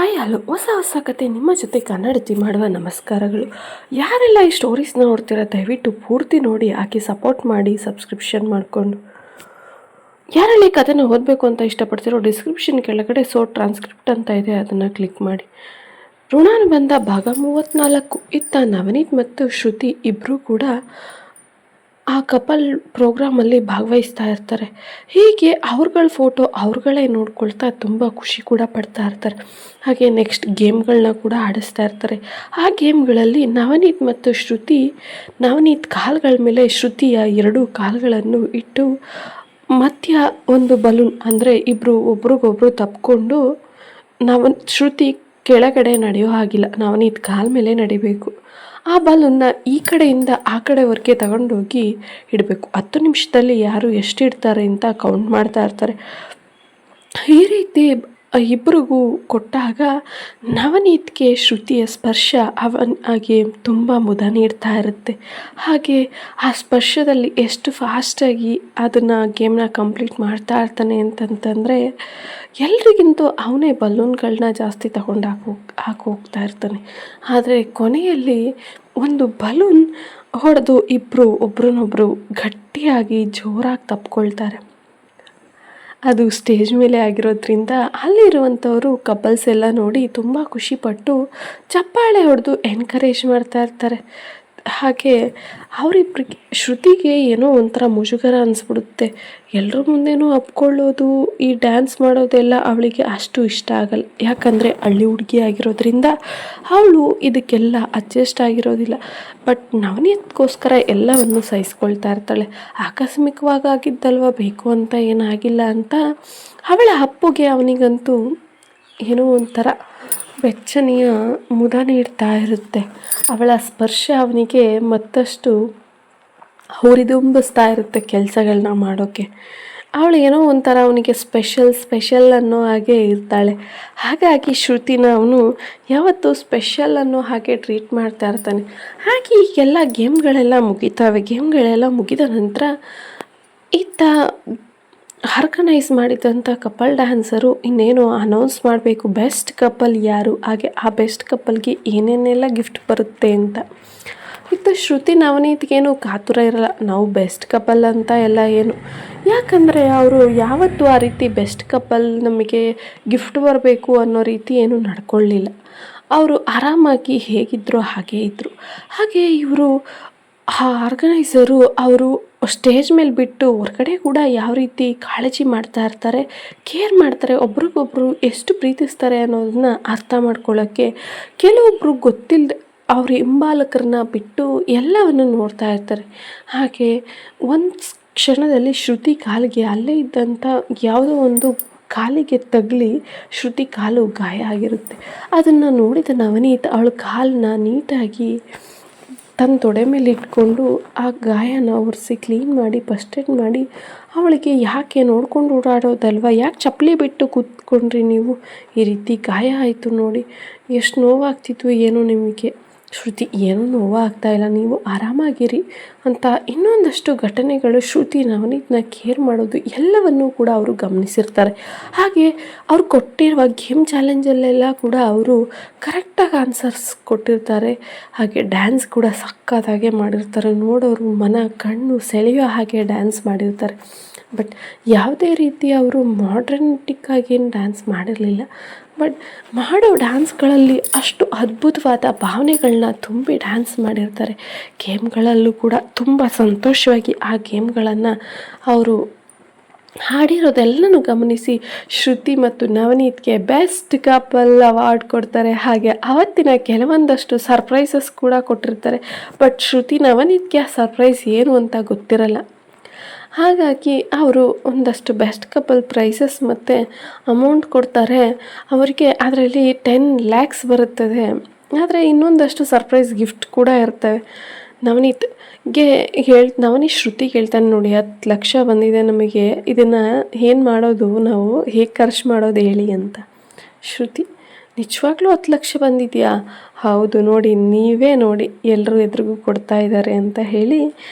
Hi hello ಹೊಸ ಕತೆ ನಿಮ್ಮ ಜೊತೆ ಕನ್ನಡತಿ ಮಾಡುವ ನಮಸ್ಕಾರಗಳು. ಯಾರೆಲ್ಲ ಈ ಸ್ಟೋರೀಸ್ನ ನೋಡ್ತೀರಾ ದಯವಿಟ್ಟು ಪೂರ್ತಿ ನೋಡಿ, ಆಕೆ ಸಪೋರ್ಟ್ ಮಾಡಿ, ಸಬ್ಸ್ಕ್ರಿಪ್ಷನ್ ಮಾಡಿಕೊಂಡು. ಯಾರೆಲ್ಲ ಈ ಕಥೆನ ಓದಬೇಕು ಅಂತ ಇಷ್ಟಪಡ್ತಿರೋ ಡಿಸ್ಕ್ರಿಪ್ಷನ್ ಕೆಳಗಡೆ ಟ್ರಾನ್ಸ್ಕ್ರಿಪ್ಟ್ ಅಂತ ಇದೆ, ಅದನ್ನು ಕ್ಲಿಕ್ ಮಾಡಿ. ಋಣಾನುಬಂಧ ಭಾಗ 34. ಇತ್ತ ನವನೀತ್ ಮತ್ತು ಶ್ರುತಿ ಇಬ್ಬರೂ ಕೂಡ ಆ ಕಪಲ್ ಪ್ರೋಗ್ರಾಮಲ್ಲಿ ಭಾಗವಹಿಸ್ತಾ ಇರ್ತಾರೆ. ಹೀಗೆ ಅವ್ರಗಳ ಫೋಟೋ ಅವ್ರುಗಳೇ ನೋಡ್ಕೊಳ್ತಾ ತುಂಬ ಖುಷಿ ಕೂಡ ಪಡ್ತಾ ಇರ್ತಾರೆ. ಹಾಗೆ ನೆಕ್ಸ್ಟ್ ಗೇಮ್ಗಳನ್ನ ಕೂಡ ಆಡಿಸ್ತಾ ಇರ್ತಾರೆ. ಆ ಗೇಮ್ಗಳಲ್ಲಿ ನವನೀತ್ ಮತ್ತು ಶ್ರುತಿ, ನವನೀತ್ ಕಾಲುಗಳ ಮೇಲೆ ಶ್ರುತಿಯ 2 ಕಾಲುಗಳನ್ನು ಇಟ್ಟು ಮಧ್ಯ ಒಂದು ಬಲೂನ್, ಅಂದರೆ ಇಬ್ಬರು ಒಬ್ರಿಗೊಬ್ರು ತಪ್ಪಿಕೊಂಡು ಶ್ರುತಿ ಕೆಳಗಡೆ ನಡೆಯೋ ಹಾಗಿಲ್ಲ, ನವನೀತ್ ಕಾಲ ಮೇಲೆ ನಡಿಬೇಕು. ಆ ಬಲೂನ್ನ ಈ ಕಡೆಯಿಂದ ಆ ಕಡೆವರೆಗೆ ತಗೊಂಡೋಗಿ ಇಡಬೇಕು. 10 ನಿಮಿಷದಲ್ಲಿ ಯಾರು ಎಷ್ಟು ಇಡ್ತಾರೆ ಅಂತ ಕೌಂಟ್ ಮಾಡ್ತಾ ಇರ್ತಾರೆ. ಈ ರೀತಿ ಇಬ್ಬರಿಗೂ ಕೊಟ್ಟಾಗ ನವನೀತ್ಗೆ ಶ್ರುತಿಯ ಸ್ಪರ್ಶ ಅವನಿಗೆ ತುಂಬ ಮುದ ನೀಡ್ತಾ ಇರುತ್ತೆ. ಹಾಗೆ ಆ ಸ್ಪರ್ಶದಲ್ಲಿ ಎಷ್ಟು ಫಾಸ್ಟಾಗಿ ಅದನ್ನು ಗೇಮ್ನ ಕಂಪ್ಲೀಟ್ ಮಾಡ್ತಾ ಇರ್ತಾನೆ ಅಂತಂತಂದರೆ, ಎಲ್ರಿಗಿಂತೂ ಅವನೇ ಬಲೂನ್ಗಳನ್ನ ಜಾಸ್ತಿ ತಗೊಂಡು ಹೋಗ್ತಾ ಇರ್ತಾನೆ. ಆದರೆ ಕೊನೆಯಲ್ಲಿ ಒಂದು ಬಲೂನ್ ಹೊಡೆದು ಇಬ್ಬರು ಒಬ್ರನ್ನೊಬ್ಬರು ಗಟ್ಟಿಯಾಗಿ ಜೋರಾಗಿ ತಪ್ಕೊಳ್ತಾರೆ. ಅದು ಸ್ಟೇಜ್ ಮೇಲೆ ಆಗಿರೋದ್ರಿಂದ ಅಲ್ಲಿರುವಂಥವರು ಕಪಲ್ಸ್ ಎಲ್ಲ ನೋಡಿ ತುಂಬ ಖುಷಿಪಟ್ಟು ಚಪ್ಪಾಳೆ ಹೊಡೆದು ಎನ್ಕರೇಜ್ ಮಾಡ್ತಾ ಇರ್ತಾರೆ. ಹಾಗೆ ಅವರಿಬ್ಬರಿಗೆ ಶ್ರುತಿಗೆ ಏನೋ ಒಂಥರ ಮುಜುಗರ ಅನಿಸ್ಬಿಡುತ್ತೆ. ಎಲ್ಲರ ಮುಂದೆನೂ ಅಪ್ಕೊಳ್ಳೋದು, ಈ ಡ್ಯಾನ್ಸ್ ಮಾಡೋದೆಲ್ಲ ಅವಳಿಗೆ ಅಷ್ಟು ಇಷ್ಟ ಆಗಲ್ಲ. ಯಾಕಂದರೆ ಹಳ್ಳಿ ಹುಡುಗಿ ಆಗಿರೋದ್ರಿಂದ ಅವಳು ಇದಕ್ಕೆಲ್ಲ ಅಡ್ಜಸ್ಟ್ ಆಗಿರೋದಿಲ್ಲ. ಬಟ್ ನವನೀತ್ಗೋಸ್ಕರ ಎಲ್ಲವನ್ನು ಸಹಿಸ್ಕೊಳ್ತಾ ಇರ್ತಾಳೆ. ಆಕಸ್ಮಿಕವಾಗಿ ಆಗಿದ್ದಲ್ವ, ಬೇಕು ಅಂತ ಏನಾಗಿಲ್ಲ ಅಂತ ಅವಳ ಅಪ್ಪುಗೆ ಅವನಿಗಂತೂ ಏನೋ ಒಂಥರ ಬೆಚ್ಚನೆಯ ಮುದ ನೀಡ್ತಾ ಇರುತ್ತೆ. ಅವಳ ಸ್ಪರ್ಶ ಅವನಿಗೆ ಮತ್ತಷ್ಟು ಹುರಿದುಂಬಿಸ್ತಾ ಇರುತ್ತೆ ಕೆಲಸಗಳನ್ನ ಮಾಡೋಕ್ಕೆ. ಅವಳು ಏನೋ ಒಂಥರ ಅವನಿಗೆ ಸ್ಪೆಷಲ್ ಅನ್ನೋ ಹಾಗೆ ಇರ್ತಾಳೆ. ಹಾಗಾಗಿ ಶ್ರುತಿನ ಅವನು ಯಾವತ್ತೂ ಸ್ಪೆಷಲ್ ಅನ್ನೋ ಹಾಗೆ ಟ್ರೀಟ್ ಮಾಡ್ತಾ ಇರ್ತಾನೆ. ಹಾಗೆ ಈಗೆಲ್ಲ ಗೇಮ್ಗಳೆಲ್ಲ ಮುಗಿತಾವೆ. ಗೇಮ್ಗಳೆಲ್ಲ ಮುಗಿದ ನಂತರ ಇತ್ತ ಆರ್ಗನೈಸ್ ಮಾಡಿದಂಥ ಕಪಲ್ ಡ್ಯಾನ್ಸರು ಇನ್ನೇನು ಅನೌನ್ಸ್ ಮಾಡಬೇಕು, ಬೆಸ್ಟ್ ಕಪಲ್ ಯಾರು, ಹಾಗೆ ಆ ಬೆಸ್ಟ್ ಕಪಲ್ಗೆ ಏನೇನೆಲ್ಲ ಗಿಫ್ಟ್ ಬರುತ್ತೆ ಅಂತ. ಇತ್ತು ಶ್ರುತಿ ನವನೀತ್ಗೇನು ಕಾತುರ ಇರಲ್ಲ, ನಾವು ಬೆಸ್ಟ್ ಕಪಲ್ ಅಂತ ಎಲ್ಲ ಏನು. ಯಾಕಂದರೆ ಅವರು ಯಾವತ್ತೂ ಆ ರೀತಿ ಬೆಸ್ಟ್ ಕಪಲ್ ನಮಗೆ ಗಿಫ್ಟ್ ಬರಬೇಕು ಅನ್ನೋ ರೀತಿ ಏನು ನಡ್ಕೊಳ್ಳಿಲ್ಲ. ಅವರು ಆರಾಮಾಗಿ ಹೇಗಿದ್ರೋ ಹಾಗೇ ಇದ್ದರು. ಹಾಗೆ ಇವರು ಆ ಆರ್ಗನೈಸರು ಅವರು ಸ್ಟೇಜ್ ಮೇಲೆ ಬಿಟ್ಟು ಹೊರಗಡೆ ಕೂಡ ಯಾವ ರೀತಿ ಕಾಳಜಿ ಮಾಡ್ತಾ ಇರ್ತಾರೆ, ಕೇರ್ ಮಾಡ್ತಾರೆ, ಒಬ್ರಿಗೊಬ್ರು ಎಷ್ಟು ಪ್ರೀತಿಸ್ತಾರೆ ಅನ್ನೋದನ್ನ ಅರ್ಥ ಮಾಡ್ಕೊಳ್ಳೋಕ್ಕೆ ಕೆಲವೊಬ್ಬರು ಗೊತ್ತಿಲ್ಲದೆ ಅವ್ರ ಹಿಂಬಾಲಕರನ್ನ ಬಿಟ್ಟು ಎಲ್ಲವನ್ನು ನೋಡ್ತಾ ಇರ್ತಾರೆ. ಹಾಗೆ ಒಂದು ಕ್ಷಣದಲ್ಲಿ ಶ್ರುತಿ ಕಾಲಿಗೆ ಅಲ್ಲೇ ಇದ್ದಂಥ ಯಾವುದೋ ಒಂದು ಕಾಲಿಗೆ ತಗಲಿ ಶ್ರುತಿ ಕಾಲು ಗಾಯ ಆಗಿರುತ್ತೆ. ಅದನ್ನು ನೋಡಿದ ನವನೀತ್ ಅವಳ ಕಾಲನ್ನ ನೀಟಾಗಿ ತನ್ನ ತೊಡೆ ಮೇಲೆ ಇಟ್ಕೊಂಡು ಆ ಗಾಯನ ಒರೆಸಿ ಕ್ಲೀನ್ ಮಾಡಿ ಫಸ್ಟ್ ಏಡ್ ಮಾಡಿ, ಅವಳಿಗೆ ಯಾಕೆ ನೋಡ್ಕೊಂಡು ಓಡಾಡೋದಲ್ವ, ಯಾಕೆ ಚಪ್ಪಲಿ ಬಿಟ್ಟು ಕೂತ್ಕೊಂಡ್ರಿ ನೀವು, ಈ ರೀತಿ ಗಾಯ ಆಯಿತು ನೋಡಿ, ಎಷ್ಟು ನೋವಾಗ್ತಿತ್ತು ಏನೋ ನಿಮಗೆ, ಶ್ರುತಿ ಏನೂ ನೋವಾಗ್ತಾಯಿಲ್ಲ, ನೀವು ಆರಾಮಾಗಿರಿ ಅಂತ ಇನ್ನೊಂದಷ್ಟು ಘಟನೆಗಳು ಶ್ರುತಿ ನವನೀತ್ನ ಕೇರ್ ಮಾಡೋದು ಎಲ್ಲವನ್ನೂ ಕೂಡ ಅವರು ಗಮನಿಸಿರ್ತಾರೆ. ಹಾಗೆ ಅವ್ರು ಕೊಟ್ಟಿರುವ ಗೇಮ್ ಚಾಲೆಂಜಲ್ಲೆಲ್ಲ ಕೂಡ ಅವರು ಕರೆಕ್ಟಾಗಿ ಆನ್ಸರ್ಸ್ ಕೊಟ್ಟಿರ್ತಾರೆ. ಹಾಗೆ ಡ್ಯಾನ್ಸ್ ಕೂಡ ಸಕ್ಕತ್ತಾಗೆ ಮಾಡಿರ್ತಾರೆ. ನೋಡೋರು ಕಣ್ಣು ಸೆಳೆಯೋ ಹಾಗೆ ಡ್ಯಾನ್ಸ್ ಮಾಡಿರ್ತಾರೆ. ಬಟ್ ಯಾವುದೇ ರೀತಿ ಅವರು ಮಾಡ್ರನ್ಟಿಕ್ಕಾಗಿ ಏನು ಡ್ಯಾನ್ಸ್ ಮಾಡಿರಲಿಲ್ಲ. ಬಟ್ ಮಾಡೋ ಡ್ಯಾನ್ಸ್ಗಳಲ್ಲಿ ಅಷ್ಟು ಅದ್ಭುತವಾದ ಭಾವನೆಗಳನ್ನ ತುಂಬಿ ಡ್ಯಾನ್ಸ್ ಮಾಡಿರ್ತಾರೆ. ಗೇಮ್ಗಳಲ್ಲೂ ಕೂಡ ತುಂಬ ಸಂತೋಷವಾಗಿ ಆ ಗೇಮ್ಗಳನ್ನು ಅವರು ಹಾಡಿರೋದೆಲ್ಲನೂ ಗಮನಿಸಿ ಶ್ರುತಿ ಮತ್ತು ನವನೀತ್ಗೆ ಬೆಸ್ಟ್ ಕಪಲ್ ಅವಾರ್ಡ್ ಕೊಡ್ತಾರೆ. ಹಾಗೆ ಅವತ್ತಿನ ಕೆಲವೊಂದಷ್ಟು ಸರ್ಪ್ರೈಸಸ್ ಕೂಡ ಕೊಟ್ಟಿರ್ತಾರೆ. ಬಟ್ ಶ್ರುತಿ ನವನೀತ್ಗೆ ಆ ಸರ್ಪ್ರೈಸ್ ಏನು ಅಂತ ಗೊತ್ತಿರಲ್ಲ. ಹಾಗಾಗಿ ಅವರು ಒಂದಷ್ಟು ಬೆಸ್ಟ್ ಕಪಲ್ ಪ್ರೈಸಸ್ ಮತ್ತು ಅಮೌಂಟ್ ಕೊಡ್ತಾರೆ ಅವರಿಗೆ. ಅದರಲ್ಲಿ 10 lakhs ಬರುತ್ತದೆ. ಆದರೆ ಇನ್ನೊಂದಷ್ಟು ಸರ್ಪ್ರೈಸ್ ಗಿಫ್ಟ್ ಕೂಡ ಇರ್ತವೆ. ನವನೀತ್ ಶ್ರುತಿಗೆ ಹೇಳ್ತಾನೆ, ನೋಡಿ 10 ಲಕ್ಷ ಬಂದಿದೆ ನಮಗೆ, ಇದನ್ನು ಏನು ಮಾಡೋದು, ನಾವು ಹೇಗೆ ಖರ್ಚು ಮಾಡೋದು ಹೇಳಿ ಅಂತ. ಶ್ರುತಿ, ನಿಜವಾಗ್ಲೂ 10 ಲಕ್ಷ ಬಂದಿದೆಯಾ? ಹೌದು ನೋಡಿ, ನೀವೇ ನೋಡಿ, ಎಲ್ಲರೂ ಎದುರಿಗೂ ಕೊಡ್ತಾ ಇದ್ದಾರೆ ಅಂತ ಹೇಳಿ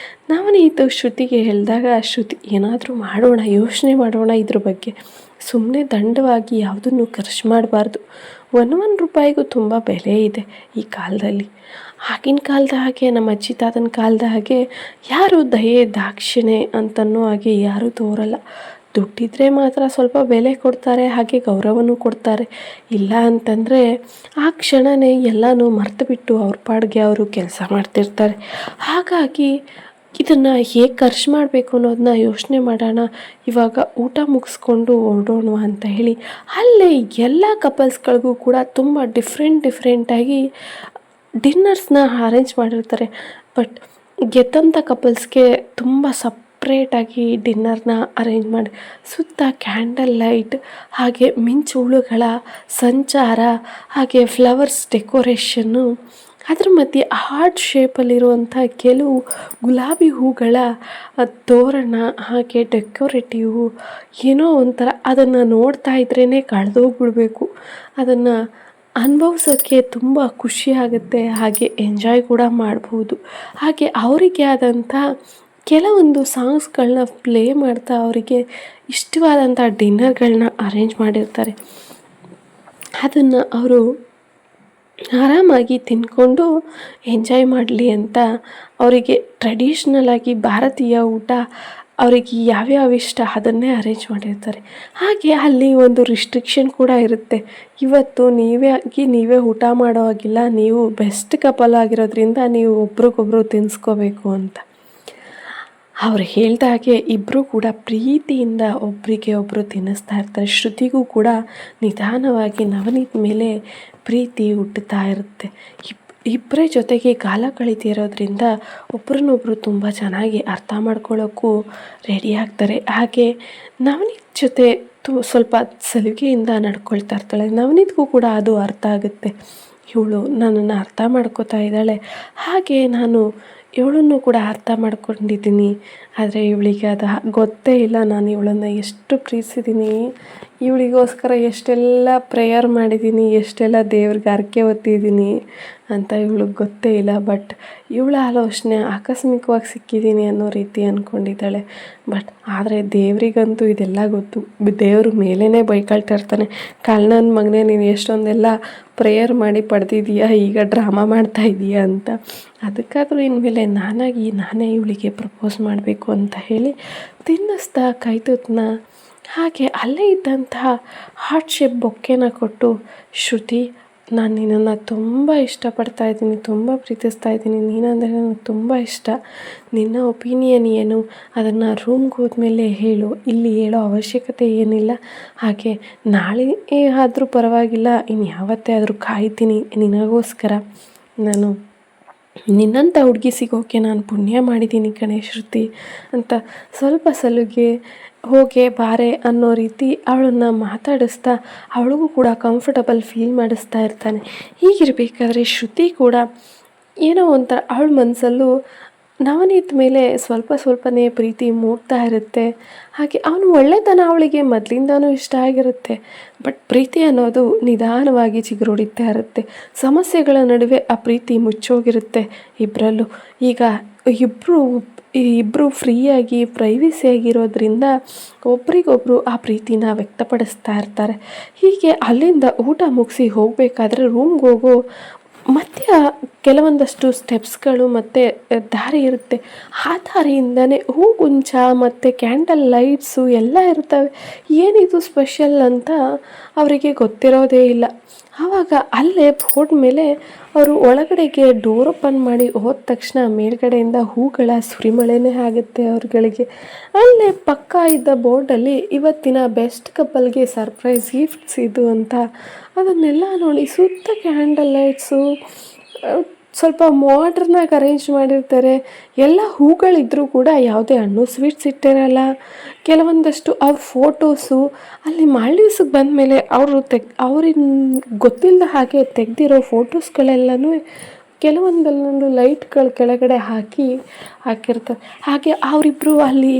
ನವನೀತು ಶ್ರುತಿಗೆ ಹೇಳಿದಾಗ, ಶ್ರುತಿ ಏನಾದರೂ ಯೋಚನೆ ಮಾಡೋಣ ಇದ್ರ ಬಗ್ಗೆ, ಸುಮ್ಮನೆ ದಂಡವಾಗಿ ಯಾವುದನ್ನು ಖರ್ಚು ಮಾಡಬಾರ್ದು, ಒಂದು ರೂಪಾಯಿಗೂ ತುಂಬ ಬೆಲೆ ಇದೆ ಈ ಕಾಲದಲ್ಲಿ. ಆಗಿನ ಕಾಲದ ಹಾಗೆ ನಮ್ಮ ಅಜ್ಜಿ ತಾತನ ಕಾಲದ ಹಾಗೆ ಯಾರು ದಯೆ ದಾಕ್ಷಿಣ್ಯ ಅಂತನೋ ಹಾಗೆ ಯಾರೂ ತೋರಲ್ಲ. ದುಡ್ಡಿದ್ರೆ ಮಾತ್ರ ಸ್ವಲ್ಪ ಬೆಲೆ ಕೊಡ್ತಾರೆ, ಹಾಗೆ ಗೌರವನೂ ಕೊಡ್ತಾರೆ. ಇಲ್ಲ ಅಂತಂದರೆ ಆ ಕ್ಷಣವೇ ಎಲ್ಲನೂ ಮರೆತು ಬಿಟ್ಟು ಅವ್ರ ಪಾಡಿಗೆ ಅವರು ಕೆಲಸ ಮಾಡ್ತಿರ್ತಾರೆ. ಹಾಗಾಗಿ ಇದನ್ನು ಹೇಗೆ ಖರ್ಚು ಮಾಡಬೇಕು ಅನ್ನೋದನ್ನ ಯೋಚನೆ ಮಾಡೋಣ. ಇವಾಗ ಊಟ ಮುಗಿಸ್ಕೊಂಡು ಹೊರಡೋಣ ಅಂತ ಹೇಳಿ ಅಲ್ಲೇ ಎಲ್ಲ ಕಪಲ್ಸ್ಗಳಿಗೂ ಕೂಡ ತುಂಬ ಡಿಫ್ರೆಂಟಾಗಿ ಡಿನ್ನರ್ಸ್ನ ಅರೇಂಜ್ ಮಾಡಿರ್ತಾರೆ. ಬಟ್ ಗೆದ್ದಂಥ ಕಪಲ್ಸ್ಗೆ ತುಂಬ ಸಪ್ರೇಟಾಗಿ ಡಿನ್ನರ್ನ ಅರೇಂಜ್ ಮಾಡಿ ಸುತ್ತ ಕ್ಯಾಂಡಲ್ ಲೈಟ್, ಹಾಗೆ ಮಿಂಚುಳುಗಳ ಸಂಚಾರ, ಹಾಗೆ ಫ್ಲವರ್ಸ್ ಡೆಕೋರೇಷನ್ನು, ಅದ್ರ ಮಧ್ಯೆ ಹಾರ್ಟ್ ಶೇಪಲ್ಲಿರುವಂಥ ಕೆಲವು ಗುಲಾಬಿ ಹೂಗಳ ತೋರಣ, ಹಾಗೆ ಡೆಕೋರೇಟಿವ್ ಏನೋ ಒಂಥರ ಅದನ್ನು ನೋಡ್ತಾ ಇದ್ರೇ ಕಳೆದೋಗ್ಬಿಡ್ಬೇಕು. ಅದನ್ನು ಅನುಭವ್ಸೋಕ್ಕೆ ತುಂಬ ಖುಷಿ ಆಗುತ್ತೆ, ಹಾಗೆ ಎಂಜಾಯ್ ಕೂಡ ಮಾಡ್ಬೋದು. ಹಾಗೆ ಅವರಿಗೆ ಆದಂಥ ಕೆಲವೊಂದು ಸಾಂಗ್ಸ್ಗಳನ್ನ ಪ್ಲೇ ಮಾಡ್ತಾ ಅವರಿಗೆ ಇಷ್ಟವಾದಂಥ ಡಿನ್ನರ್ಗಳನ್ನ ಅರೇಂಜ್ ಮಾಡಿರ್ತಾರೆ. ಅದನ್ನು ಅವರು ಆರಾಮಾಗಿ ತಿಂದ್ಕೊಂಡು ಎಂಜಾಯ್ ಮಾಡಲಿ ಅಂತ ಅವರಿಗೆ ಟ್ರೆಡಿಷ್ನಲಾಗಿ ಭಾರತೀಯ ಊಟ ಅವರಿಗೆ ಯಾವ್ಯಾವ ಇಷ್ಟ ಅದನ್ನೇ ಅರೇಂಜ್ ಮಾಡಿರ್ತಾರೆ. ಹಾಗೆ ಅಲ್ಲಿ ಒಂದು ರಿಸ್ಟ್ರಿಕ್ಷನ್ ಕೂಡ ಇರುತ್ತೆ. ಇವತ್ತು ನೀವೇ ಊಟ ಮಾಡೋ ಹಾಗಿಲ್ಲ, ನೀವು ಬೆಸ್ಟ್ ಕಪಲ್ ಆಗಿರೋದ್ರಿಂದ ನೀವು ಒಬ್ರಿಗೊಬ್ರು ತಿನ್ನಿಸ್ಕೋಬೇಕು ಅಂತ. ಅವ್ರು ಹೇಳ್ದಾಗೆ ಇಬ್ಬರು ಕೂಡ ಪ್ರೀತಿಯಿಂದ ಒಬ್ಬರಿಗೆ ಒಬ್ಬರು ತಿನ್ನಿಸ್ತಾ ಇರ್ತಾರೆ. ಶ್ರುತಿಗೂ ಕೂಡ ನಿಧಾನವಾಗಿ ನವನೀತ್ ಮೇಲೆ ಪ್ರೀತಿ ಹುಟ್ಟುತ್ತಾ ಇರುತ್ತೆ. ಇಬ್ಬರೇ ಜೊತೆಗೆ ಕಾಲ ಕಳೀತಿರೋದ್ರಿಂದ ಒಬ್ರನ್ನೊಬ್ರು ತುಂಬ ಚೆನ್ನಾಗಿ ಅರ್ಥ ಮಾಡ್ಕೊಳ್ಳೋಕ್ಕೂ ರೆಡಿ ಆಗ್ತಾರೆ. ಹಾಗೆ ನವನೀತ್ ಜೊತೆ ಸ್ವಲ್ಪ ಸಲಿಗೆಯಿಂದ ನಡ್ಕೊಳ್ತಾ ಇರ್ತಾಳೆ. ನವನೀತ್ಗೂ ಕೂಡ ಅದು ಅರ್ಥ ಆಗುತ್ತೆ, ಇವಳು ನನ್ನನ್ನು ಅರ್ಥ ಮಾಡ್ಕೋತಾ ಇದ್ದಾಳೆ, ಹಾಗೆ ನಾನು ಇವಳನ್ನು ಕೂಡ ಅರ್ಥ ಮಾಡ್ಕೊಂಡಿದ್ದೀನಿ. ಆದರೆ ಇವಳಿಗೆ ಅದು ಗೊತ್ತೇ ಇಲ್ಲ ನಾನು ಇವಳನ್ನು ಎಷ್ಟು ಪ್ರೀತಿಸಿದ್ದೀನಿ, ಇವಳಿಗೋಸ್ಕರ ಎಷ್ಟೆಲ್ಲ ಪ್ರೇಯರ್ ಮಾಡಿದ್ದೀನಿ, ಎಷ್ಟೆಲ್ಲ ದೇವ್ರಿಗೆ ಹರಕೆ ಹೊತ್ತಿದ್ದೀನಿ ಅಂತ ಇವಳಿಗೆ ಗೊತ್ತೇ ಇಲ್ಲ. ಬಟ್ ಇವಳ ಆಲೋಚನೆ ಆಕಸ್ಮಿಕವಾಗಿ ಸಿಕ್ಕಿದ್ದೀನಿ ಅನ್ನೋ ರೀತಿ ಅಂದ್ಕೊಂಡಿದ್ದಾಳೆ. ಬಟ್ ಆದರೆ ದೇವರಿಗಂತೂ ಇದೆಲ್ಲ ಗೊತ್ತು. ದೇವ್ರ ಮೇಲೇ ಬೈಕೊಳ್ತಾ ಇರ್ತಾನೆ, ಕಳ್ಳನ ಮಗನೇ ನೀನು ಎಷ್ಟೊಂದೆಲ್ಲ ಪ್ರೇಯರ್ ಮಾಡಿ ಪಡೆದಿದ್ದೀಯಾ, ಈಗ ಡ್ರಾಮಾ ಮಾಡ್ತಾ ಇದೀಯಾ ಅಂತ. ಅದಕ್ಕಾದರೂ ಇನ್ಮೇಲೆ ನಾನೇ ಇವಳಿಗೆ ಪ್ರಪೋಸ್ ಮಾಡಬೇಕು ಅಂತ ಹೇಳಿ ತಿನ್ನಿಸ್ತಾ ಕೈತುತ್ತನ್ನ ಹಾಗೆ ಅಲ್ಲೇ ಇದ್ದಂತಹ ಹಾರ್ಟ್ ಶೇಪ್ ಬೊಕ್ಕೆನ ಕೊಟ್ಟು, ಶ್ರುತಿ ನಾನು ನಿನ್ನನ್ನು ತುಂಬ ಇಷ್ಟಪಡ್ತಾ ಇದ್ದೀನಿ, ತುಂಬ ಪ್ರೀತಿಸ್ತಾ ಇದ್ದೀನಿ, ನೀನಂದರೆ ನನಗೆ ತುಂಬ ಇಷ್ಟ. ನಿನ್ನ ಒಪಿನಿಯನ್ ಏನು ಅದನ್ನು ರೂಮ್ಗೆ ಹೋದ್ಮೇಲೆ ಹೇಳು, ಇಲ್ಲಿ ಹೇಳೋ ಅವಶ್ಯಕತೆ ಏನಿಲ್ಲ. ಹಾಗೆ ನಾಳೆ ಆದರೂ ಪರವಾಗಿಲ್ಲ, ಇನ್ನು ಯಾವತ್ತೇ ಆದರೂ ಕಾಯ್ತೀನಿ ನಿನಗೋಸ್ಕರ. ನಾನು ನಿನ್ನಂಥ ಹುಡುಗಿ ಸಿಗೋಕ್ಕೆ ನಾನು ಪುಣ್ಯ ಮಾಡಿದ್ದೀನಿ ಕಣೆ ಶ್ರುತಿ ಅಂತ ಸ್ವಲ್ಪ ಸಲುಗೆ ಹೋಗೆ ಬಾರೆ ಅನ್ನೋ ರೀತಿ ಅವಳನ್ನು ಮಾತಾಡಿಸ್ತಾ ಅವಳಿಗೂ ಕೂಡ ಕಂಫರ್ಟಬಲ್ ಫೀಲ್ ಮಾಡಿಸ್ತಾ ಇರ್ತಾನೆ. ಹೀಗಿರಬೇಕಾದ್ರೆ ಶ್ರುತಿ ಕೂಡ ಏನೋ ಒಂಥರ ಅವಳ ಮನಸ್ಸಲ್ಲೂ ನವನೀತ್ ಮೇಲೆ ಸ್ವಲ್ಪನೇ ಪ್ರೀತಿ ಮೂಡ್ತಾ ಇರುತ್ತೆ. ಹಾಗೆ ಅವನು ಒಳ್ಳೆತನ ಅವಳಿಗೆ ಮೊದಲಿಂದನೂ ಇಷ್ಟ ಆಗಿರುತ್ತೆ. ಬಟ್ ಪ್ರೀತಿ ಅನ್ನೋದು ನಿಧಾನವಾಗಿ ಚಿಗುರೊಡಿತಾ ಇರುತ್ತೆ. ಸಮಸ್ಯೆಗಳ ನಡುವೆ ಆ ಪ್ರೀತಿ ಮುಚ್ಚೋಗಿರುತ್ತೆ ಇಬ್ಬರಲ್ಲೂ. ಈಗ ಇಬ್ಬರು ಫ್ರೀಯಾಗಿ ಪ್ರೈವಸಿಯಾಗಿರೋದ್ರಿಂದ ಒಬ್ರಿಗೊಬ್ಬರು ಆ ಪ್ರೀತಿನ ವ್ಯಕ್ತಪಡಿಸ್ತಾ ಇರ್ತಾರೆ. ಹೀಗೆ ಅಲ್ಲಿಂದ ಊಟ ಮುಗಿಸಿ ಹೋಗಬೇಕಾದ್ರೆ ರೂಮ್ಗೆ ಹೋಗೋ ಮಧ್ಯ ಕೆಲವೊಂದಷ್ಟು ಸ್ಟೆಪ್ಸ್ಗಳು ಮತ್ತು ದಾರಿ ಇರುತ್ತೆ. ಆ ದಾರಿಯಿಂದನೇ ಹೂಗುಂಚ ಮತ್ತು ಕ್ಯಾಂಡಲ್ ಲೈಟ್ಸು ಎಲ್ಲ ಇರ್ತವೆ. ಏನಿದು ಸ್ಪೆಷಲ್ ಅಂತ ಅವರಿಗೆ ಗೊತ್ತಿರೋದೇ ಇಲ್ಲ. ಆವಾಗ ಅಲ್ಲೇ ಬೋರ್ಡ್ ಮೇಲೆ ಅವರು ಒಳಗಡೆಗೆ ಡೋರ್ ಓಪನ್ ಮಾಡಿ ಹೋದ ತಕ್ಷಣ ಮೇಲ್ಗಡೆಯಿಂದ ಹೂಗಳ ಸುರಿಮಳೆನೇ ಆಗುತ್ತೆ ಅವ್ರುಗಳಿಗೆ. ಅಲ್ಲೇ ಪಕ್ಕ ಇದ್ದ ಬೋರ್ಡಲ್ಲಿ ಇವತ್ತಿನ ಬೆಸ್ಟ್ ಕಪಲ್ಗೆ ಸರ್ಪ್ರೈಸ್ ಗಿಫ್ಟ್ಸ್ ಇದು ಅಂತ ಅದನ್ನೆಲ್ಲ ನೋಡಿ ಸುತ್ತ ಕ್ಯಾಂಡಲ್ ಲೈಟ್ಸು ಸ್ವಲ್ಪ ಮಾಡ್ರನ್ನಾಗಿ ಅರೇಂಜ್ ಮಾಡಿರ್ತಾರೆ. ಎಲ್ಲ ಹೂಗಳಿದ್ರೂ ಕೂಡ ಯಾವುದೇ ಹಣ್ಣು ಸ್ವೀಟ್ಸ್ ಇಟ್ಟಿರಲ್ಲ. ಕೆಲವೊಂದಷ್ಟು ಅವ್ರ ಫೋಟೋಸು ಅಲ್ಲಿ ಮಾಲ್ಡೀವ್ಸಿಗೆ ಬಂದಮೇಲೆ ಅವ್ರಿಗೆ ಗೊತ್ತಿಲ್ಲದ ಹಾಗೆ ತೆಗೆದಿರೋ ಫೋಟೋಸ್ಗಳೆಲ್ಲನೂ ಕೆಲವೊಂದಲ್ಲೊಂದು ಲೈಟ್ಗಳ ಕೆಳಗಡೆ ಹಾಕಿರ್ತಾರೆ. ಹಾಗೆ ಅವರಿಬ್ಬರು ಅಲ್ಲಿ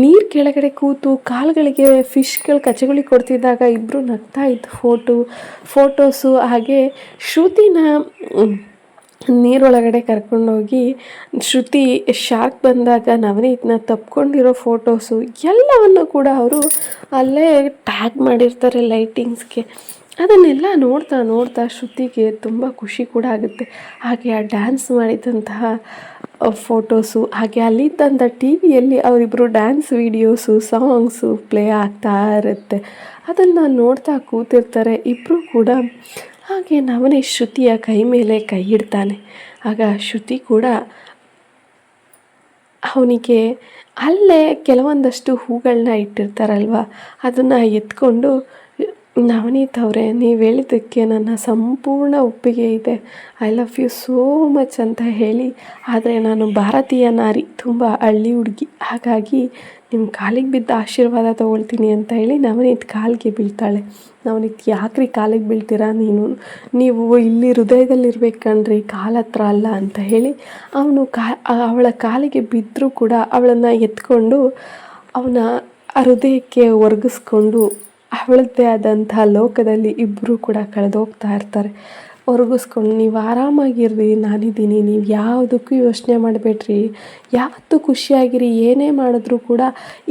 ನೀರು ಕೆಳಗಡೆ ಕೂತು ಕಾಲುಗಳಿಗೆ ಫಿಶ್ಗಳು ಕಚಗುಳಿ ಕೊಡ್ತಿದ್ದಾಗ ಇಬ್ಬರು ನಗ್ತಾ ಇದ್ದು ಫೋಟೋಸು. ಹಾಗೆ ಶ್ರುತಿನ ನೀರೊಳಗಡೆ ಕರ್ಕೊಂಡೋಗಿ ಶ್ರುತಿ ಶಾರ್ಕ್ ಬಂದಾಗ ನವನೀತನ ತಪ್ಕೊಂಡಿರೋ ಫೋಟೋಸು ಎಲ್ಲವನ್ನು ಕೂಡ ಅವರು ಅಲ್ಲೇ ಟ್ಯಾಗ್ ಮಾಡಿರ್ತಾರೆ ಲೈಟಿಂಗ್ಸ್ಗೆ. ಅದನ್ನೆಲ್ಲ ನೋಡ್ತಾ ನೋಡ್ತಾ ಶ್ರುತಿಗೆ ತುಂಬ ಖುಷಿ ಕೂಡ ಆಗುತ್ತೆ. ಹಾಗೆ ಆ ಡ್ಯಾನ್ಸ್ ಮಾಡಿದಂತಹ ಫೋಟೋಸು, ಹಾಗೆ ಅಲ್ಲಿದ್ದಂಥ ಟಿ ವಿಯಲ್ಲಿ ಅವರಿಬ್ಬರು ಡ್ಯಾನ್ಸ್ ವೀಡಿಯೋಸು ಸಾಂಗ್ಸು ಪ್ಲೇ ಆಗ್ತಾ ಇರುತ್ತೆ. ಅದನ್ನು ನೋಡ್ತಾ ಕೂತಿರ್ತಾರೆ ಇಬ್ಬರು ಕೂಡ. ಹಾಗೆ ನವನೀತ್ ಶ್ರುತಿಯ ಕೈ ಮೇಲೆ ಕೈ ಇಡ್ತಾನೆ. ಆಗ ಶ್ರುತಿ ಕೂಡ ಅವನಿಗೆ ಅಲ್ಲೇ ಕೆಲವೊಂದಷ್ಟು ಹೂಗಳನ್ನ ಇಟ್ಟಿರ್ತಾರಲ್ವ, ಅದನ್ನು ಎತ್ಕೊಂಡು ನವನೀತ್ ಅವರೇ, ನೀವು ಹೇಳಿದ್ದಕ್ಕೆ ನನ್ನ ಸಂಪೂರ್ಣ ಒಪ್ಪಿಗೆ ಇದೆ, I love you so much ಅಂತ ಹೇಳಿ, ಆದರೆ ನಾನು ಭಾರತೀಯ ನಾರಿ, ತುಂಬ ಹಳ್ಳಿ ಹುಡುಗಿ, ಹಾಗಾಗಿ ನಿಮ್ಮ ಕಾಲಿಗೆ ಬಿದ್ದ ಆಶೀರ್ವಾದ ತೊಗೊಳ್ತೀನಿ ಅಂತ ಹೇಳಿ ನವನೀತ್ ಕಾಲಿಗೆ ಬೀಳ್ತಾಳೆ. ನವನೀತ್, ಯಾಕ್ರಿ ಕಾಲಿಗೆ ಬೀಳ್ತೀರಾ, ನೀವು ಇಲ್ಲಿ ಹೃದಯದಲ್ಲಿರ್ಬೇಕು ಕಣ್ರಿ, ಕಾಲ ಹತ್ರ ಅಲ್ಲ ಅಂತ ಹೇಳಿ ಅವಳ ಕಾಲಿಗೆ ಬಿದ್ದರೂ ಕೂಡ ಅವಳನ್ನು ಎತ್ಕೊಂಡು ಅವನ ಹೃದಯಕ್ಕೆ ಒರಗಿಸ್ಕೊಂಡು ಅವಳದ್ದೇ ಆದಂಥ ಲೋಕದಲ್ಲಿ ಇಬ್ಬರು ಕೂಡ ಕಳೆದೋಗ್ತಾ ಇರ್ತಾರೆ. ಒರಗಿಸ್ಕೊಂಡು, ನೀವು ಆರಾಮಾಗಿರ್ರಿ, ನಾನಿದ್ದೀನಿ, ನೀವು ಯಾವುದಕ್ಕೂ ಯೋಚನೆ ಮಾಡಬೇಡ್ರಿ, ಯಾವತ್ತೂ ಖುಷಿಯಾಗಿರಿ, ಏನೇ ಮಾಡಿದ್ರೂ ಕೂಡ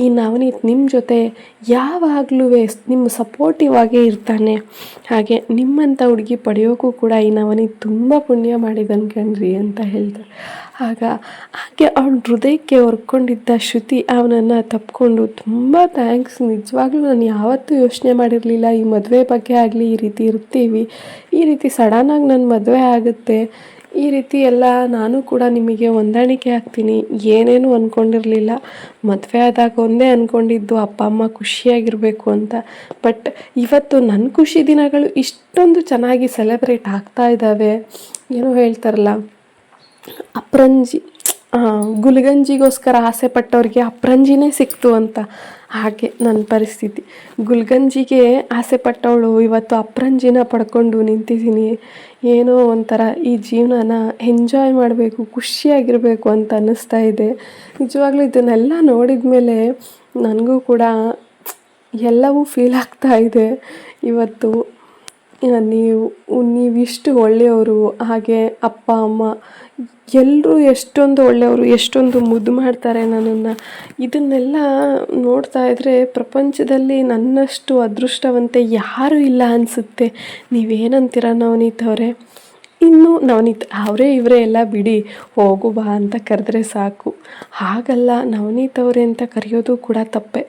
ಈ ನವನೀತ್ ನಿಮ್ಮ ಜೊತೆ ಯಾವಾಗಲೂ ನಿಮ್ಮ ಸಪೋರ್ಟಿವ್ ಆಗೇ ಇರ್ತಾನೆ. ಹಾಗೆ ನಿಮ್ಮಂಥ ಹುಡುಗಿ ಪಡೆಯೋಕ್ಕೂ ಕೂಡ ಈ ನವನೀತ್ ತುಂಬ ಪುಣ್ಯ ಮಾಡಿದನು ಕಣ್ರಿ ಅಂತ ಹೇಳ್ತಾರೆ. ಹಾಗೆ ಅವನ ಹೃದಯಕ್ಕೆ ಹೊರ್ಕೊಂಡಿದ್ದ ಶ್ರುತಿ ಅವನನ್ನು ತಪ್ಪಿಕೊಂಡು, ತುಂಬ ಥ್ಯಾಂಕ್ಸ್, ನಿಜವಾಗ್ಲೂ ನಾನು ಯಾವತ್ತೂ ಯೋಚನೆ ಮಾಡಿರಲಿಲ್ಲ ಈ ಮದುವೆ ಬಗ್ಗೆ ಆಗಲಿ, ಈ ರೀತಿ ಇರ್ತೀವಿ, ಈ ರೀತಿ ಸಡನ್ನಾಗಿ ನನ್ನ ಮದುವೆ ಆಗುತ್ತೆ, ಈ ರೀತಿ ಎಲ್ಲ ನಾನು ಕೂಡ ನಿಮಗೆ ಹೊಂದಾಣಿಕೆ ಆಗ್ತೀನಿ, ಏನೇನೂ ಅಂದ್ಕೊಂಡಿರಲಿಲ್ಲ. ಮದುವೆ ಆದಾಗ ಒಂದೇ ಅಂದ್ಕೊಂಡಿದ್ದು ಅಪ್ಪ ಅಮ್ಮ ಖುಷಿಯಾಗಿರಬೇಕು ಅಂತ. ಬಟ್ ಇವತ್ತು ನನ್ನ ಖುಷಿ ದಿನಗಳು ಇಷ್ಟೊಂದು ಚೆನ್ನಾಗಿ ಸೆಲೆಬ್ರೇಟ್ ಆಗ್ತಾ ಇದ್ದಾವೆ. ಏನೋ ಹೇಳ್ತಾರಲ್ಲ, ಅಪರಂಜಿ, ಗುಲ್ಗಂಜಿಗೋಸ್ಕರ ಆಸೆ ಪಟ್ಟವ್ರಿಗೆ ಅಪರಂಜಿನೇ ಸಿಕ್ತು ಅಂತ. ಹಾಗೆ ನನ್ನ ಪರಿಸ್ಥಿತಿ, ಗುಲ್ಗಂಜಿಗೆ ಆಸೆ ಪಟ್ಟವಳು ಇವತ್ತು ಅಪರಂಜಿನ ಪಡ್ಕೊಂಡು ನಿಂತಿದ್ದೀನಿ. ಏನೋ ಒಂಥರ ಈ ಜೀವನನ ಎಂಜಾಯ್ ಮಾಡಬೇಕು, ಖುಷಿಯಾಗಿರಬೇಕು ಅಂತ ಅನ್ನಿಸ್ತಾ ಇದೆ. ನಿಜವಾಗ್ಲೂ ಇದನ್ನೆಲ್ಲ ನೋಡಿದ ಮೇಲೆ ನನಗೂ ಕೂಡ ಎಲ್ಲವೂ ಫೀಲ್ ಆಗ್ತಾ ಇದೆ. ಇವತ್ತು ನೀವಿಷ್ಟು ಒಳ್ಳೆಯವರು, ಹಾಗೆ ಅಪ್ಪ ಅಮ್ಮ ಎಲ್ಲರೂ ಎಷ್ಟೊಂದು ಒಳ್ಳೆಯವರು, ಎಷ್ಟೊಂದು ಮುದ್ದು ಮಾಡ್ತಾರೆ ನನ್ನನ್ನು. ಇದನ್ನೆಲ್ಲ ನೋಡ್ತಾ ಇದ್ದರೆ ಪ್ರಪಂಚದಲ್ಲಿ ನನ್ನಷ್ಟು ಅದೃಷ್ಟವಂತೆ ಯಾರೂ ಇಲ್ಲ ಅನಿಸುತ್ತೆ. ನೀವೇನಂತೀರ ನವನೀತ್ ಅವರೇ? ಇನ್ನು ನವನೀತ್ ಇವರೇ ಎಲ್ಲ ಬಿಡಿ, ಹೋಗು ಬಾ ಅಂತ ಕರೆದ್ರೆ ಸಾಕು. ಹಾಗಲ್ಲ, ನವನೀತ್ ಅವರೇ ಅಂತ ಕರೆಯೋದು ಕೂಡ ತಪ್ಪೆ.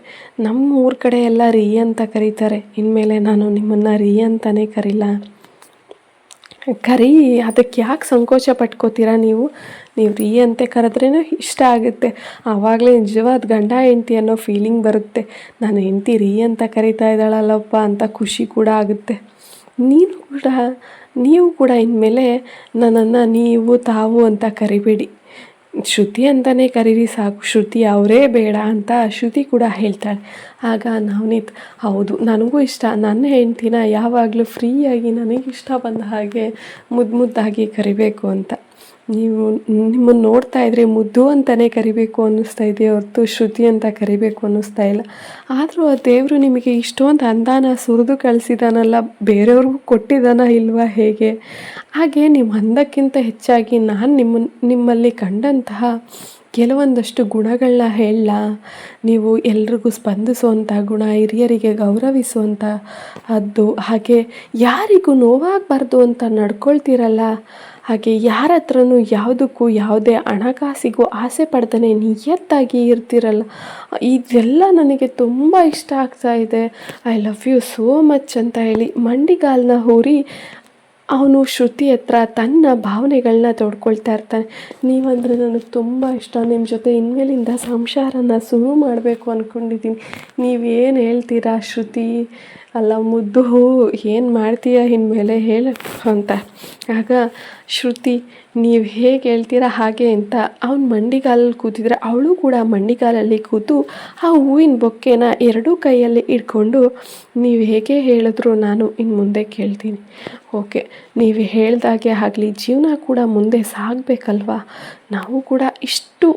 ನಮ್ಮ ಊರ ಕಡೆ ಎಲ್ಲ ರೀ ಅಂತ ಕರೀತಾರೆ. ಇನ್ಮೇಲೆ ನಾನು ನಿಮ್ಮನ್ನು ರೀ ಅಂತಲೇ ಕರೀಲ್ಲ. ಕರಿ, ಅದಕ್ಕೆ ಯಾಕೆ ಸಂಕೋಚ ಪಟ್ಕೋತೀರಾ ನೀವು ರೀ ಅಂತೆ ಕರೆದ್ರೇ ಇಷ್ಟ ಆಗುತ್ತೆ. ಆವಾಗಲೇ ನಿಜವಾದ ಗಂಡ ಹೆಂಡ್ತಿ ಅನ್ನೋ ಫೀಲಿಂಗ್ ಬರುತ್ತೆ. ನಾನು ಹೆಂಡ್ತಿ ರೀ ಅಂತ ಕರಿತಾ ಇದ್ದಾಳಲ್ಲಪ್ಪ ಅಂತ ಖುಷಿ ಕೂಡ ಆಗುತ್ತೆ. ನೀವು ಕೂಡ ಇನ್ಮೇಲೆ ನನ್ನನ್ನು ನೀವು ತಾವು ಅಂತ ಕರಿಬೇಡಿ, ಶ್ರುತಿ ಅಂತಲೇ ಕರೀರಿ ಸಾಕು, ಶ್ರುತಿ ಅವರೇ ಬೇಡ ಅಂತ ಶ್ರುತಿ ಕೂಡ ಹೇಳ್ತಾಳೆ. ಆಗ ನವನೀತ್, ಹೌದು, ನನಗೂ ಇಷ್ಟ, ನನ್ನ ಹೆಂಡ್ತಿನ ಯಾವಾಗಲೂ ಫ್ರೀಯಾಗಿ ನನಗಿಷ್ಟ ಬಂದ ಹಾಗೆ ಮುದ್ದಾಗಿ ಕರಿಬೇಕು ಅಂತ. ನಿಮ್ಮನ್ನು ನೋಡ್ತಾ ಇದ್ರೆ ಮುದ್ದು ಅಂತಲೇ ಕರಿಬೇಕು ಅನ್ನಿಸ್ತಾ ಇದೆಯೇ ಹೊರತು ಶ್ರುತಿ ಅಂತ ಕರಿಬೇಕು ಅನ್ನಿಸ್ತಾ ಇಲ್ಲ. ಆದರೂ ಆ ದೇವರು ನಿಮಗೆ ಇಷ್ಟೊಂದು ಅಂದಾನ ಸುರಿದು ಕಳಿಸಿದಾನಲ್ಲ, ಬೇರೆಯವ್ರಿಗೂ ಕೊಟ್ಟಿದ್ದಾನ ಇಲ್ವಾ ಹೇಗೆ? ಹಾಗೆ ನಿಮ್ಮ ಅಂದಕ್ಕಿಂತ ಹೆಚ್ಚಾಗಿ ನಾನು ನಿಮ್ಮಲ್ಲಿ ಕಂಡಂತಹ ಕೆಲವೊಂದಷ್ಟು ಗುಣಗಳನ್ನ ಹೇಳ. ನೀವು ಎಲ್ರಿಗೂ ಸ್ಪಂದಿಸುವಂಥ ಗುಣ, ಹಿರಿಯರಿಗೆ ಗೌರವಿಸುವಂಥ ಅದು, ಹಾಗೆ ಯಾರಿಗೂ ನೋವಾಗಬಾರ್ದು ಅಂತ ನಡ್ಕೊಳ್ತೀರಲ್ಲ, ಹಾಗೆ ಯಾರ ಹತ್ರನೂ ಯಾವುದಕ್ಕೂ ಯಾವುದೇ ಹಣಕಾಸಿಗೂ ಆಸೆ ಪಡ್ದೇ ನಿಯತ್ತಾಗಿ ಇರ್ತಿರಲ್ಲ, ಇದೆಲ್ಲ ನನಗೆ ತುಂಬ ಇಷ್ಟ ಆಗ್ತಾ ಇದೆ. I love you so much ಅಂತ ಹೇಳಿ ಮಂಡಿಗಾಲನ್ನ ಹೂರಿ ಅವನು ಶ್ರುತಿ ಹತ್ರ ತನ್ನ ಭಾವನೆಗಳನ್ನ ತೊಡ್ಕೊಳ್ತಾ ಇರ್ತಾನೆ. ನೀವಂದರೆ ನನಗೆ ತುಂಬ ಇಷ್ಟ, ನಿಮ್ಮ ಜೊತೆ ಇನ್ಮೇಲಿಂದ ಸಂಸಾರನ ಶುರು ಮಾಡಬೇಕು ಅಂದ್ಕೊಂಡಿದ್ದೀನಿ, ನೀವೇನು ಹೇಳ್ತೀರಾ ಶ್ರುತಿ? ಅಲ್ಲ ಮುದ್ದು ಹೂ, ಏನು ಮಾಡ್ತೀಯ ಇನ್ಮೇಲೆ ಹೇಳು ಅಂತ. ಆಗ ಶ್ರುತಿ, ನೀವು ಹೇಗೆ ಹೇಳ್ತೀರಾ ಹಾಗೆ ಅಂತ ಅವನ ಮಂಡಿಗಾಲಲ್ಲಿ ಕೂತಿದ್ರೆ ಅವಳು ಕೂಡ ಮಂಡಿಗಾಲಲ್ಲಿ ಕೂತು ಆ ಹೂವಿನ ಬೊಕ್ಕೆನ ಎರಡೂ ಕೈಯಲ್ಲಿ ಇಟ್ಕೊಂಡು, ನೀವು ಹೇಗೆ ಹೇಳಿದ್ರು ನಾನು ಇನ್ನು ಮುಂದೆ ಕೇಳ್ತೀನಿ. ಓಕೆ, ನೀವು ಹೇಳ್ದಾಗೆ ಆಗಲಿ, ಜೀವನ ಕೂಡ ಮುಂದೆ ಸಾಗಬೇಕಲ್ವ, ನಾವು ಕೂಡ ಇಷ್ಟು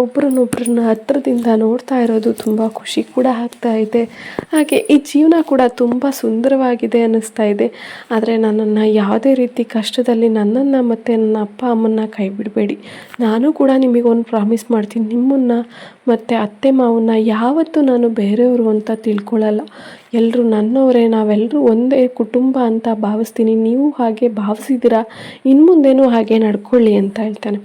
ಒಬ್ರನ್ನೊಬ್ರನ್ನ ಹತ್ರದಿಂದ ನೋಡ್ತಾ ಇರೋದು ತುಂಬ ಖುಷಿ ಕೂಡ ಆಗ್ತಾ ಇದೆ. ಹಾಗೆ ಈ ಜೀವನ ಕೂಡ ತುಂಬ ಸುಂದರವಾಗಿದೆ ಅನ್ನಿಸ್ತಾ ಇದೆ. ಆದರೆ ನನ್ನನ್ನು ಯಾವುದೇ ರೀತಿ ಕಷ್ಟದಲ್ಲಿ ನನ್ನನ್ನು ಮತ್ತು ನನ್ನ ಅಪ್ಪ ಅಮ್ಮನ್ನ ಕೈ ಬಿಡಬೇಡಿ. ನಾನು ಕೂಡ ನಿಮಗೊಂದು ಪ್ರಾಮಿಸ್ ಮಾಡ್ತೀನಿ, ನಿಮ್ಮನ್ನು ಮತ್ತು ಅತ್ತೆ ಮಾವನ್ನ ಯಾವತ್ತೂ ನಾನು ಬೇರೆಯವರು ಅಂತ ತಿಳ್ಕೊಳ್ಳಲ್ಲ. ಎಲ್ಲರೂ ನನ್ನವರೇ, ನಾವೆಲ್ಲರೂ ಒಂದೇ ಕುಟುಂಬ ಅಂತ ಭಾವಿಸ್ತೀನಿ. ನೀವು ಹಾಗೆ ಭಾವಿಸಿದ್ದೀರಾ, ಇನ್ನು ಮುಂದೇನೂ ಹಾಗೆ ನಡ್ಕೊಳ್ಳಿ ಅಂತ ಹೇಳ್ತಾನೆ.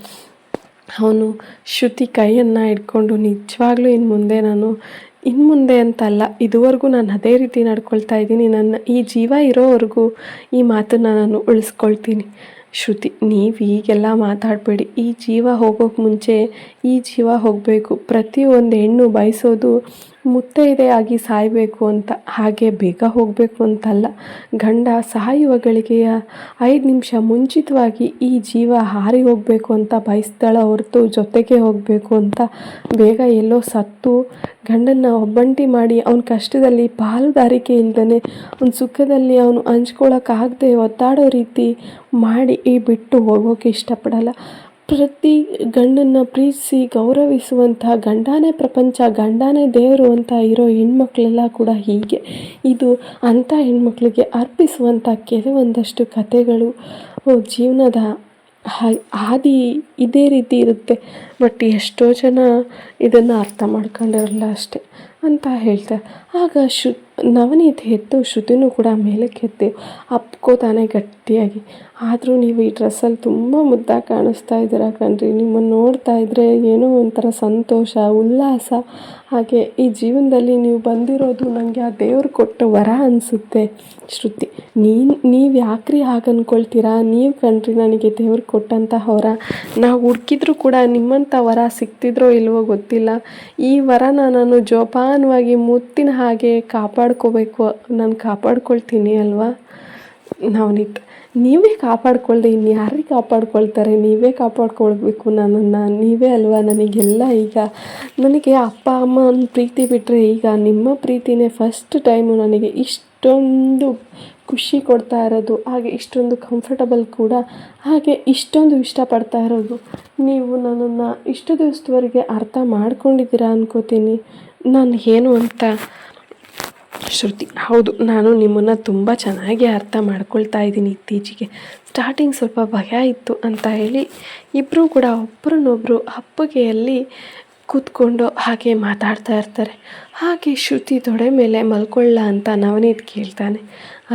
ಅವನು ಶ್ರುತಿ ಕೈಯನ್ನು ಹಿಡ್ಕೊಂಡು ನಿಜವಾಗ್ಲೂ ಇನ್ನು ಮುಂದೆ ಅಂತಲ್ಲ, ಇದುವರೆಗೂ ನಾನು ಅದೇ ರೀತಿ ನಡ್ಕೊಳ್ತಾ ಇದ್ದೀನಿ. ನನ್ನ ಈ ಜೀವ ಇರೋವರೆಗೂ ಈ ಮಾತನ್ನು ನಾನು ಉಳಿಸ್ಕೊಳ್ತೀನಿ. ಶ್ರುತಿ, ನೀವು ಈಗೆಲ್ಲ ಮಾತಾಡಬೇಡಿ. ಈ ಜೀವ ಹೋಗೋಕ್ಕೆ ಮುಂಚೆ ಈ ಜೀವ ಹೋಗಬೇಕು. ಪ್ರತಿಯೊಂದು ಹೆಣ್ಣು ಬಯಸೋದು ಮುತ್ತೈದೆಯಾಗಿ ಸಾಯಬೇಕು ಅಂತ. ಹಾಗೆ ಬೇಗ ಹೋಗಬೇಕು ಅಂತಲ್ಲ. ಗಂಡ ಸಾಯುವ ಗಳಿಗೆಯ 5 ನಿಮಿಷ ಮುಂಚಿತವಾಗಿ ಈ ಜೀವ ಹಾರಿ ಹೋಗಬೇಕು ಅಂತ ಬಯಸ್ತಾಳ ಹೊರತು ಜೊತೆಗೆ ಹೋಗಬೇಕು ಅಂತ ಬೇಗ ಎಲ್ಲೋ ಸತ್ತು ಗಂಡನ್ನ ಒಬ್ಬಂಟಿ ಮಾಡಿ ಅವನ ಕಷ್ಟದಲ್ಲಿ ಪಾಲುದಾರಿಕೆ ಇಲ್ದೇ ಅವನ ಸುಖದಲ್ಲಿ ಅವನು ಹಂಚ್ಕೊಳ್ಳೋಕ್ಕಾಗದೆ ಒದ್ದಾಡೋ ರೀತಿ ಮಾಡಿ ಬಿಟ್ಟು ಹೋಗೋಕ್ಕೆ ಇಷ್ಟಪಡಲ್ಲ. ಪ್ರತಿ ಗಂಡನ್ನು ಪ್ರೀತಿಸಿ ಗೌರವಿಸುವಂಥ ಗಂಡನೇ ಪ್ರಪಂಚ, ಗಂಡನೇ ದೇವರು ಅಂತ ಇರೋ ಹೆಣ್ಮಕ್ಳೆಲ್ಲ ಕೂಡ ಹೀಗೆ. ಇದು ಅಂಥ ಹೆಣ್ಮಕ್ಳಿಗೆ ಅರ್ಪಿಸುವಂಥ ಕೆಲವೊಂದಷ್ಟು ಕಥೆಗಳು. ಜೀವನದ ಹಾದಿ ಇದೇ ರೀತಿ ಇರುತ್ತೆ. ಬಟ್ ಎಷ್ಟೋ ಜನ ಇದನ್ನು ಅರ್ಥ ಮಾಡ್ಕೊಂಡಿರಲ್ಲ ಅಷ್ಟೆ ಅಂತ ಹೇಳ್ತಾರೆ. ಆಗ ನವನೀತ್ ಎದ್ದು ಶ್ರುತಿನೂ ಕೂಡ ಮೇಲಕ್ಕೆ ಎದ್ದು ಅಪ್ಕೋತಾನೆ ಗಟ್ಟಿಯಾಗಿ. ಆದರೂ ನೀವು ಈ ಡ್ರೆಸ್ಸಲ್ಲಿ ತುಂಬ ಮುದ್ದಾಗಿ ಕಾಣಿಸ್ತಾ ಇದ್ದೀರಾ ಕಣ್ರಿ. ನಿಮ್ಮನ್ನು ನೋಡ್ತಾ ಇದ್ದರೆ ಏನೋ ಒಂಥರ ಸಂತೋಷ, ಉಲ್ಲಾಸ. ಹಾಗೆ ಈ ಜೀವನದಲ್ಲಿ ನೀವು ಬಂದಿರೋದು ನನಗೆ ಆ ದೇವ್ರು ಕೊಟ್ಟ ವರ ಅನಿಸುತ್ತೆ. ಶ್ರುತಿ, ನೀವು ಯಾಕ್ರಿ ಹಾಗೆ ಅಂದ್ಕೊಳ್ತೀರಾ? ನೀವು ಕಣ್ರಿ ನನಗೆ ದೇವ್ರು ಕೊಟ್ಟಂತಹ ವರ. ನಾವು ಹುಡುಕಿದ್ರೂ ಕೂಡ ನಿಮ್ಮಂಥ ವರ ಸಿಗ್ತಿದ್ರೋ ಇಲ್ವೋ ಗೊತ್ತಿಲ್ಲ. ಈ ವರನ ನಾನು ಜೋಪಾನವಾಗಿ ಮುತ್ತಿನ ಹಾಗೆ ಕಾಪಾಡ್ಕೋಬೇಕು. ನಾನು ಕಾಪಾಡ್ಕೊಳ್ತೀನಿ ಅಲ್ವಾ? ನವನೀತ್, ನೀವೇ ಕಾಪಾಡ್ಕೊಳ್ದೆ ಇನ್ಯಾರಿಗೆ ಕಾಪಾಡ್ಕೊಳ್ತಾರೆ? ನೀವೇ ಕಾಪಾಡ್ಕೊಳ್ಬೇಕು ನನ್ನನ್ನು. ನೀವೇ ಅಲ್ವಾ ನನಗೆಲ್ಲ. ಈಗ ನನಗೆ ಅಪ್ಪ ಅಮ್ಮನ ಪ್ರೀತಿ ಬಿಟ್ಟರೆ ಈಗ ನಿಮ್ಮ ಪ್ರೀತಿನೇ ಫಸ್ಟ್ ಟೈಮು ನನಗೆ ಇಷ್ಟೊಂದು ಖುಷಿ ಕೊಡ್ತಾ ಇರೋದು. ಹಾಗೆ ಇಷ್ಟೊಂದು ಕಂಫರ್ಟಬಲ್ ಕೂಡ, ಹಾಗೆ ಇಷ್ಟೊಂದು ಇಷ್ಟಪಡ್ತಾ ಇರೋದು. ನೀವು ನನ್ನನ್ನು ಇಷ್ಟು ದಿವಸದವರೆಗೆ ಅರ್ಥ ಮಾಡ್ಕೊಂಡಿದ್ದೀರಾ ಅನ್ಕೋತೀನಿ. ನಾನು ಏನು ಅಂತ. ಶ್ರುತಿ, ಹೌದು, ನಾನು ನಿಮ್ಮನ್ನು ತುಂಬ ಚೆನ್ನಾಗಿ ಅರ್ಥ ಮಾಡ್ಕೊಳ್ತಾ ಇದ್ದೀನಿ. ಇತ್ತೀಚೆಗೆ ಸ್ಟಾರ್ಟಿಂಗ್ ಸ್ವಲ್ಪ ಭಯ ಇತ್ತು ಅಂತ ಹೇಳಿ ಇಬ್ಬರೂ ಕೂಡ ಒಬ್ಬರನ್ನೊಬ್ಬರು ಅಪ್ಪಗೆಯಲ್ಲಿ ಕೂತ್ಕೊಂಡು ಹಾಗೆ ಮಾತಾಡ್ತಾ ಇರ್ತಾರೆ. ಹಾಗೆ ಶ್ರುತಿ ತೊಡೆ ಮೇಲೆ ಮಲ್ಕೊಳ್ಳ ಅಂತ ನವನೀತ್ ಕೇಳ್ತಾನೆ.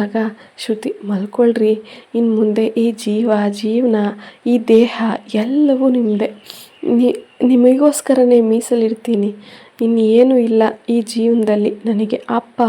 ಆಗ ಶ್ರುತಿ, ಮಲ್ಕೊಳ್ರಿ, ಇನ್ನು ಮುಂದೆ ಈ ಜೀವನ, ಈ ದೇಹ ಎಲ್ಲವೂ ನಿಮ್ಮದೇ. ನಿಮಗೋಸ್ಕರನೇ ಮೀಸಲಿಡ್ತೀನಿ. ಇನ್ನೇನು ಇಲ್ಲ ಈ ಜೀವನದಲ್ಲಿ. ನನಗೆ ಅಪ್ಪ